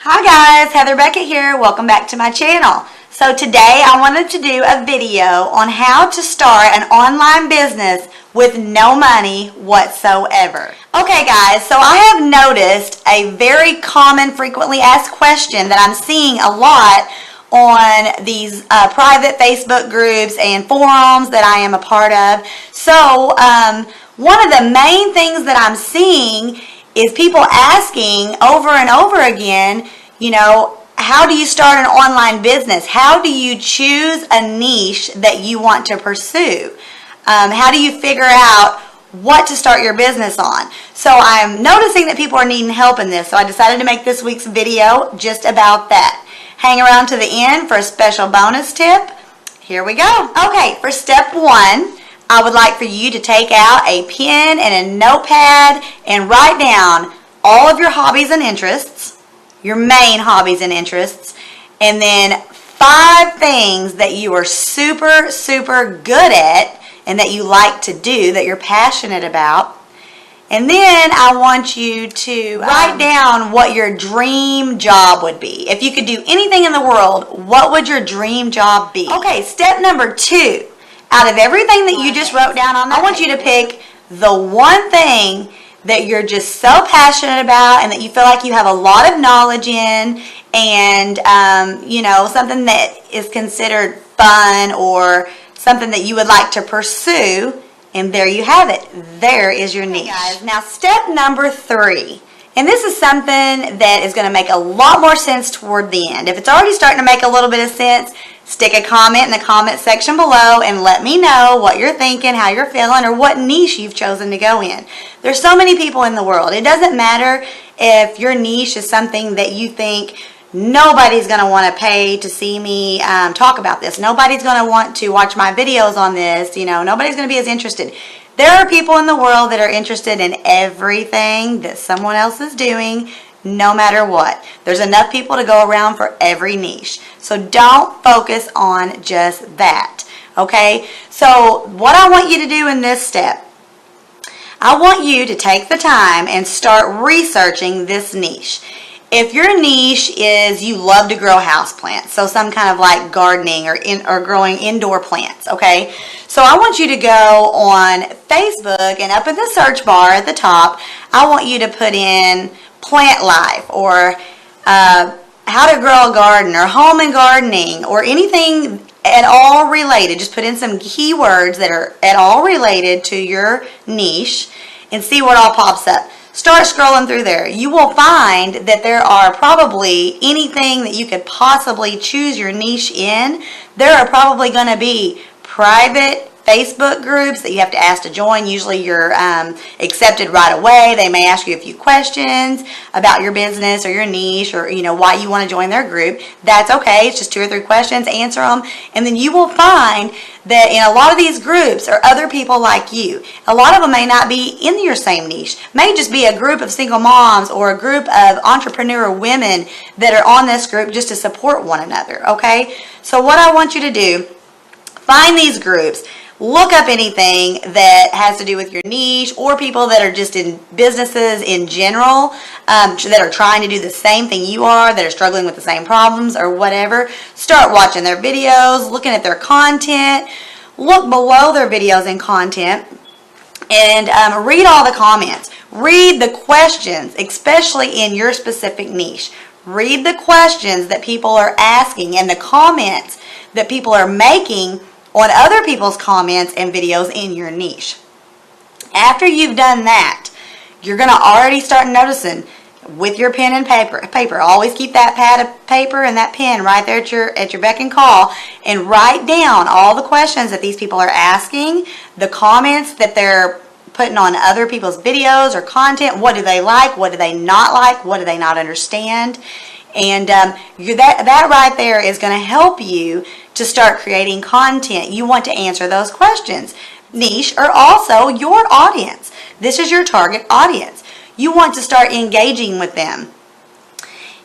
Hi guys, Heather Beckett here. Welcome back to my channel. So today I wanted to do a video on how to start an online business with no money whatsoever. Okay guys, so I have noticed a very common, frequently asked question that I'm seeing a lot on these private Facebook groups and forums that I am a part of. So one of the main things that I'm seeing is people asking over and over again, you know, how do you start an online business? How do you choose a niche that you want to pursue? How do you figure out what to start your business on? So I'm noticing that people are needing help in this, so I decided to make this week's video just about that. Hang around to the end for a special bonus tip. Here we go. Okay, for step one, I would like for you to take out a pen and a notepad and write down all of your hobbies and interests, your main hobbies and interests, and then 5 things that you are super good at and that you like to do, that you're passionate about. And then I want you to write down what your dream job would be. If you could do anything in the world, what would your dream job be? Okay, step number 2. Out of everything that you just wrote down on that, I want you to pick the one thing that you're just so passionate about and that you feel like you have a lot of knowledge in, and you know, something that is considered fun or something that you would like to pursue, and there you have it. There is your niche. Guys, now step number 3. And this is something that is going to make a lot more sense toward the end. If it's already starting to make a little bit of sense, stick a comment in the comment section below and let me know what you're thinking, how you're feeling, or what niche you've chosen to go in. There's so many people in the world. It doesn't matter if your niche is something that you think nobody's going to want to pay to see me talk about this. Nobody's going to want to watch my videos on this. You know, nobody's going to be as interested. There are people in the world that are interested in everything that someone else is doing, no matter what. There's enough people to go around for every niche. So don't focus on just that, okay? So what I want you to do in this step, I want you to take the time and start researching this niche. If your niche is you love to grow houseplants, so some kind of like gardening or growing indoor plants, okay? So I want you to go on Facebook, and up in the search bar at the top, I want you to put in plant life or how to grow a garden or home and gardening or anything at all related. Just put in some keywords that are at all related to your niche and see what all pops up. Start scrolling through there. You will find that there are probably anything that you could possibly choose your niche in. There are probably going to be private Facebook groups that you have to ask to join. Usually you're accepted right away. They may ask you a few questions about your business or your niche, or you know, why you want to join their group. That's okay. It's just 2 or 3 questions. Answer them, and then you will find that in a lot of these groups are other people like you. A lot of them may not be in your same niche. May just be a group of single moms or a group of entrepreneur women that are on this group just to support one another, okay? So what I want you to do, find these groups. Look up anything that has to do with your niche, or people that are just in businesses in general, that are trying to do the same thing you are, that are struggling with the same problems or whatever. Start watching their videos, looking at their content. Look below their videos and content, and read all the comments. Read the questions, especially in your specific niche. Read the questions that people are asking and the comments that people are making on other people's comments and videos in your niche. After you've done that, you're going to already start noticing with your pen and paper. Always keep that pad of paper and that pen right there at your beck and call, and write down all the questions that these people are asking, the comments that they're putting on other people's videos or content. What do they like? What do they not like? What do they not understand? And that right there is going to help you to start creating content. You want to answer those questions. Niche are also your audience. This is your target audience. You want to start engaging with them.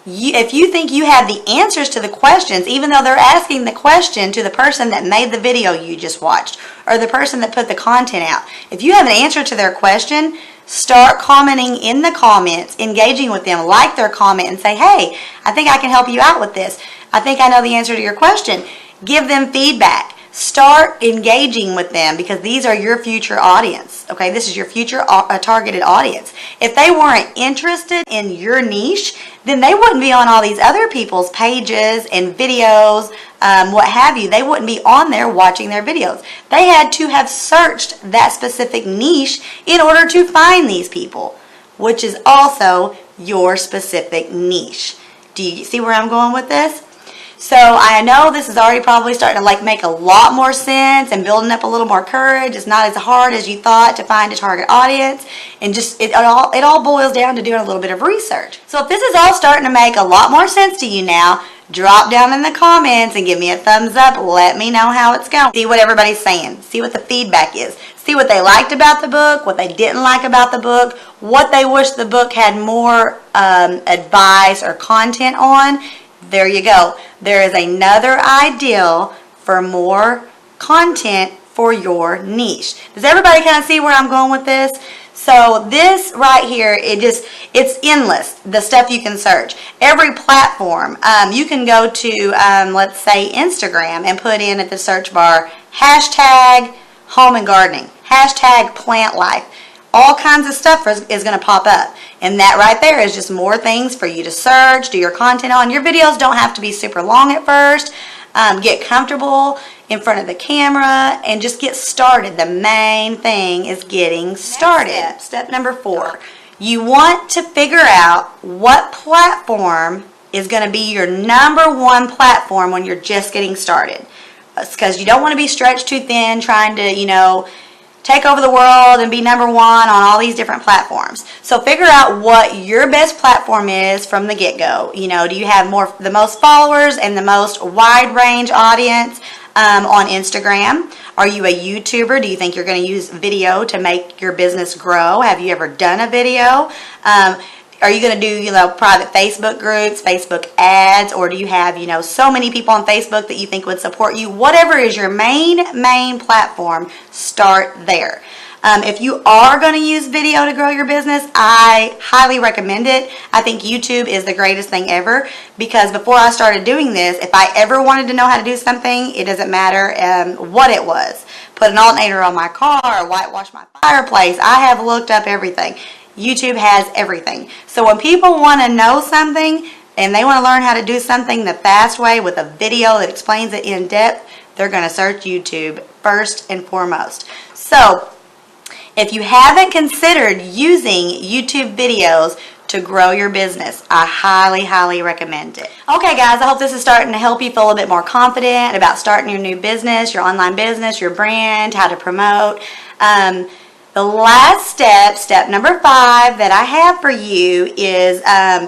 If you think you have the answers to the questions, even though they're asking the question to the person that made the video you just watched or the person that put the content out, if you have an answer to their question, Start commenting in the comments, engaging with them, like their comment and say, hey, I think I can help you out with this. I think I know the answer to your question. Give them feedback. Start engaging with them because these are your future audience. Okay, this is your future targeted audience. If they weren't interested in your niche, then they wouldn't be on all these other people's pages and videos, what have you. They wouldn't be on there watching their videos. They had to have searched that specific niche in order to find these people, which is also your specific niche. Do you see where I'm going with this? So I know this is already probably starting to make a lot more sense and building up a little more courage. It's not as hard as you thought to find a target audience, and just it all boils down to doing a little bit of research. So if this is all starting to make a lot more sense to you now, drop down in the comments and give me a thumbs up. Let me know how it's going. See what everybody's saying. See what the feedback is. See what they liked about the book, what they didn't like about the book, what they wish the book had more advice or content on. There you go. There is another idea for more content for your niche. Does everybody kind of see where I'm going with this? So this right here, it's endless, the stuff you can search. Every platform, you can go to, let's say, Instagram and put in at the search bar, hashtag home and gardening, hashtag plant life. All kinds of stuff is going to pop up. And that right there is just more things for you to search, do your content on. Your videos don't have to be super long at first. Get comfortable in front of the camera and just get started. The main thing is getting started. Step number 4. You want to figure out what platform is going to be your number 1 platform when you're just getting started. Because you don't want to be stretched too thin trying to, take over the world and be number 1 on all these different platforms. So figure out what your best platform is from the get-go. Do you have the most followers and the most wide range audience on Instagram? Are you a YouTuber? Do you think you're going to use video to make your business grow? Have you ever done a video? Are you going to do, private Facebook groups, Facebook ads, or do you have, so many people on Facebook that you think would support you? Whatever is your main platform, start there. If you are going to use video to grow your business, I highly recommend it. I think YouTube is the greatest thing ever because before I started doing this, if I ever wanted to know how to do something, it doesn't matter what it was. Put an alternator on my car, whitewash my fireplace. I have looked up everything. YouTube has everything. So when people want to know something and they want to learn how to do something the fast way with a video that explains it in depth, they're going to search YouTube first and foremost. So if you haven't considered using YouTube videos to grow your business, I highly recommend it. Okay guys, I hope this is starting to help you feel a bit more confident about starting your new business, your online business, your brand, how to promote. The last step number 5 that I have for you is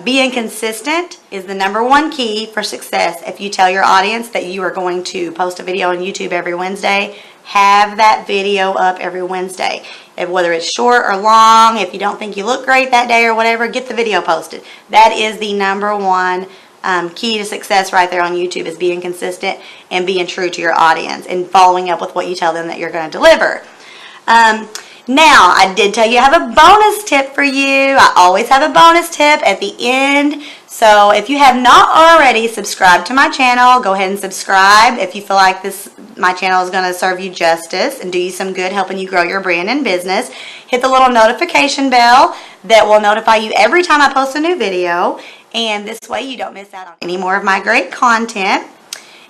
being consistent is the number 1 key for success. If you tell your audience that you are going to post a video on YouTube every Wednesday, have that video up every Wednesday. Whether it's short or long, if you don't think you look great that day or whatever, get the video posted. That is the number 1 key to success right there on YouTube, is being consistent and being true to your audience and following up with what you tell them that you're going to deliver. Now, I did tell you I have a bonus tip for you. I always have a bonus tip at the end. So if you have not already subscribed to my channel, go ahead and subscribe if you feel like my channel is going to serve you justice and do you some good, helping you grow your brand and business. Hit the little notification bell that will notify you every time I post a new video. And this way you don't miss out on any more of my great content.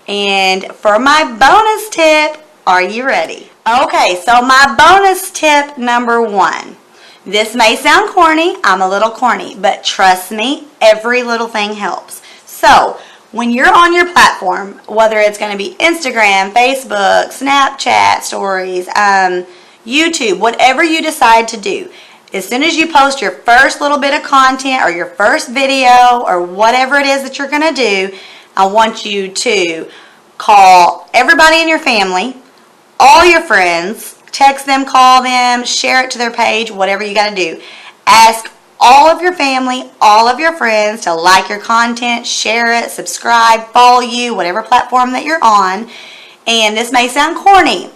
And for my bonus tip, are you ready? Okay, so my bonus tip number 1. This may sound corny, I'm a little corny, but trust me, every little thing helps. So, when you're on your platform, whether it's going to be Instagram, Facebook, Snapchat stories, YouTube, whatever you decide to do, as soon as you post your first little bit of content or your first video or whatever it is that you're going to do, I want you to call everybody in your family, all your friends, text them, call them, share it to their page, whatever you got to do. Ask all of your family, all of your friends to like your content, share it, subscribe, follow you, whatever platform that you're on. And this may sound corny,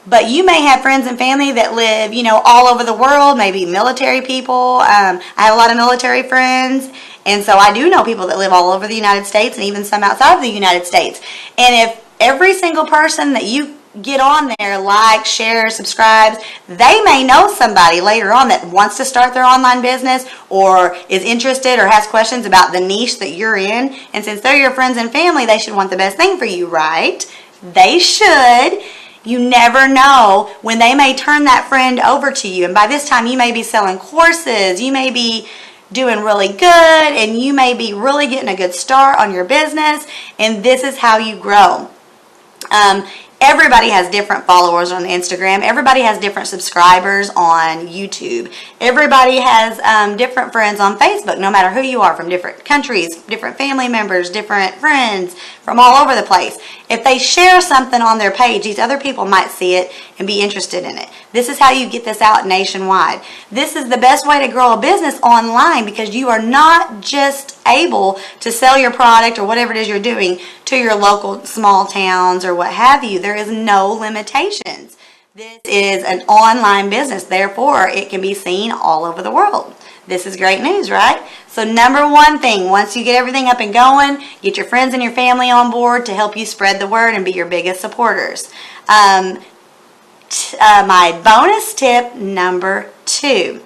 But you may have friends and family that live, all over the world, maybe military people. I have a lot of military friends, and so I do know people that live all over the United States and even some outside of the United States. And if every single person that you get on there, likes, shares, subscribes, they may know somebody later on that wants to start their online business or is interested or has questions about the niche that you're in. And since they're your friends and family, they should want the best thing for you, right? They should. You never know when they may turn that friend over to you. And by this time, you may be selling courses. You may be doing really good, and you may be really getting a good start on your business. And this is how you grow. Everybody has different followers on Instagram. Everybody has different subscribers on YouTube. Everybody has different friends on Facebook, no matter who you are, from different countries, different family members, different friends from all over the place. If they share something on their page, these other people might see it and be interested in it. This is how you get this out nationwide. This is the best way to grow a business online, because you are not just able to sell your product or whatever it is you're doing to your local small towns or what have you. There is no limitations. This is an online business, therefore it can be seen all over the world. This is great news, right? So number one thing, once you get everything up and going, get your friends and your family on board to help you spread the word and be your biggest supporters. My bonus tip number 2.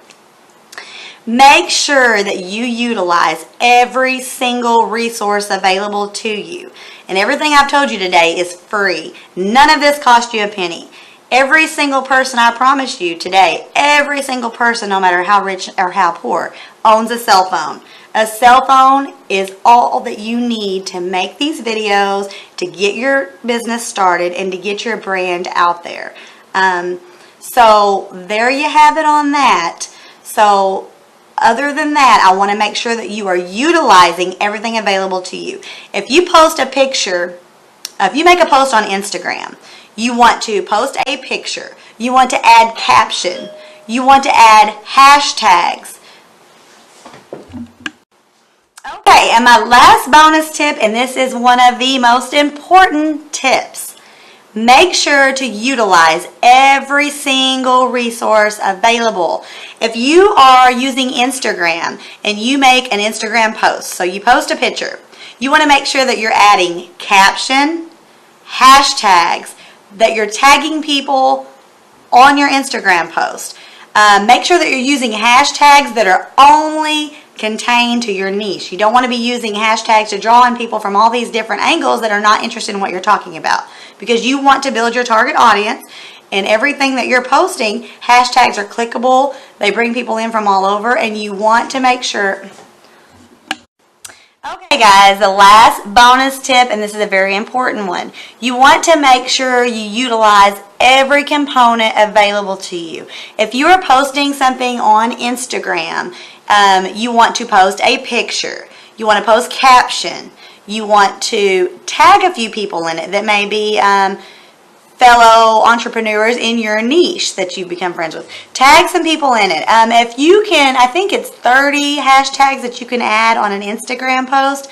Make sure that you utilize every single resource available to you. And everything I've told you today is free. None of this cost you a penny. Every single person, I promise you today, every single person, no matter how rich or how poor, owns a cell phone. A cell phone is all that you need to make these videos, to get your business started, and to get your brand out there. So there you have it on that. So other than that, I want to make sure that you are utilizing everything available to you. If you post a picture, if you make a post on Instagram, you want to post a picture, you want to add caption, you want to add hashtags. Okay, and my last bonus tip, and this is one of the most important tips. Make sure to utilize every single resource available. If you are using Instagram and you make an Instagram post, so you post a picture, you want to make sure that you're adding caption, hashtags, that you're tagging people on your Instagram post. Make sure that you're using hashtags that are only contained to your niche. You don't want to be using hashtags to draw in people from all these different angles that are not interested in what you're talking about, because you want to build your target audience, and everything that you're posting, hashtags are clickable. They bring people in from all over, and you want to make sure. Okay guys, the last bonus tip, and this is a very important one. You want to make sure you utilize every component available to you. If you are posting something on Instagram, you want to post a picture. You want to post caption. You want to tag a few people in it that may be fellow entrepreneurs in your niche that you've become friends with. Tag some people in it. If you can, I think it's 30 hashtags that you can add on an Instagram post.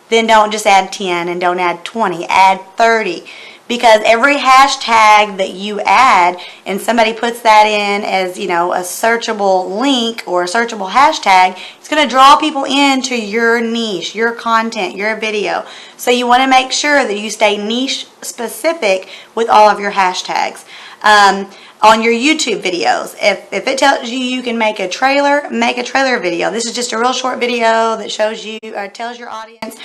Then don't just add 10 and don't add 20. Add 30. Because every hashtag that you add and somebody puts that in as, a searchable link or a searchable hashtag, it's going to draw people into your niche, your content, your video. So you want to make sure that you stay niche specific with all of your hashtags. On your YouTube videos, if it tells you you can make a trailer video. This is just a real short video that shows you or tells your audience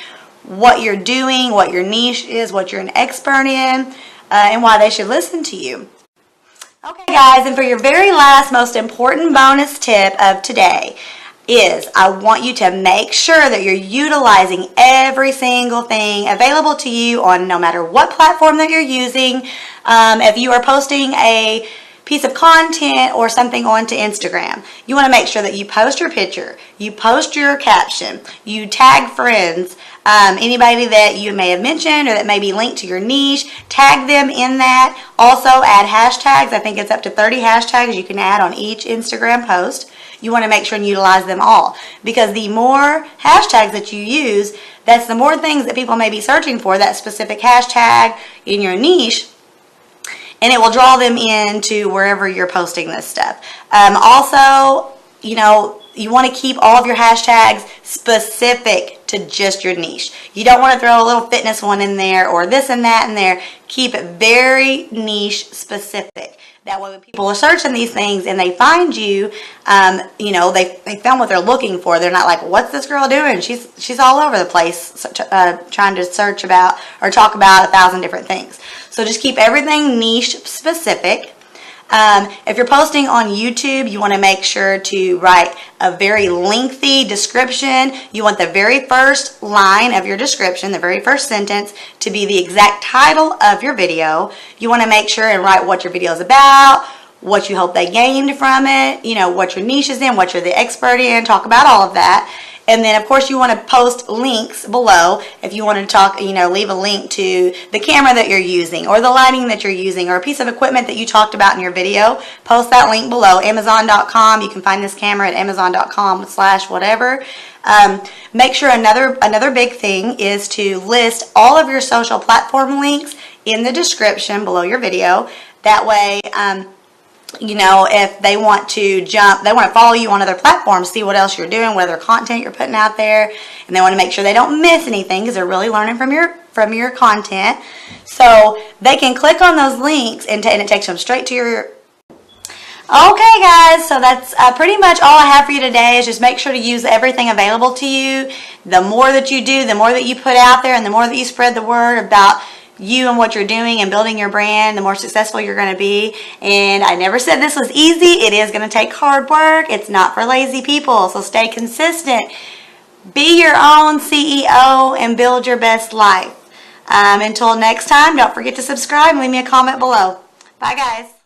what you're doing, what your niche is, what you're an expert in, and why they should listen to you. Okay guys, and for your very last most important bonus tip of today is I want you to make sure that you're utilizing every single thing available to you on no matter what platform that you're using. If you are posting a piece of content or something onto Instagram, you want to make sure that you post your picture, you post your caption, you tag friends, anybody that you may have mentioned or that may be linked to your niche, tag them in that. Also add hashtags. I think it's up to 30 hashtags you can add on each Instagram post. You want to make sure and utilize them all, because the more hashtags that you use, that's the more things that people may be searching for, that specific hashtag in your niche. and it will draw them into wherever you're posting this stuff. Also, you know, you want to keep all of your hashtags specific to just your niche. You don't want to throw a little fitness one in there or this and that in there. Keep it very niche specific. That way when people are searching these things and they find you, you know, they found what they're looking for. They're not like, what's this girl doing? She's all over the place trying to search about or talk about 1,000 different things. So just keep everything niche specific. If you're posting on YouTube, you want to make sure to write a very lengthy description. You want the very first line of your description, the very first sentence, to be the exact title of your video. You want to make sure and write what your video is about, what you hope they gained from it, you know, what your niche is in, what you're the expert in, talk about all of that. And then, of course, you want to post links below if you want to talk, you know, leave a link to the camera that you're using or the lighting that you're using or a piece of equipment that you talked about in your video. Post that link below, Amazon.com. You can find this camera at Amazon.com/whatever. Make sure another big thing is to list all of your social platform links in the description below your video. That way, you know, if they want to follow you on other platforms, see what else you're doing, what other content you're putting out there, and they want to make sure they don't miss anything because they're really learning from your content. So they can click on those links and it takes them straight to your. Okay, guys, so that's pretty much all I have for you today. Is just make sure to use everything available to you. The more that you do, the more that you put out there, and the more that you spread the word about you and what you're doing and building your brand, the more successful you're going to be. And I never said this was easy. It is going to take hard work. It's not for lazy people. So stay consistent. Be your own CEO and build your best life. Until next time, don't forget to subscribe and leave me a comment below. Bye, guys.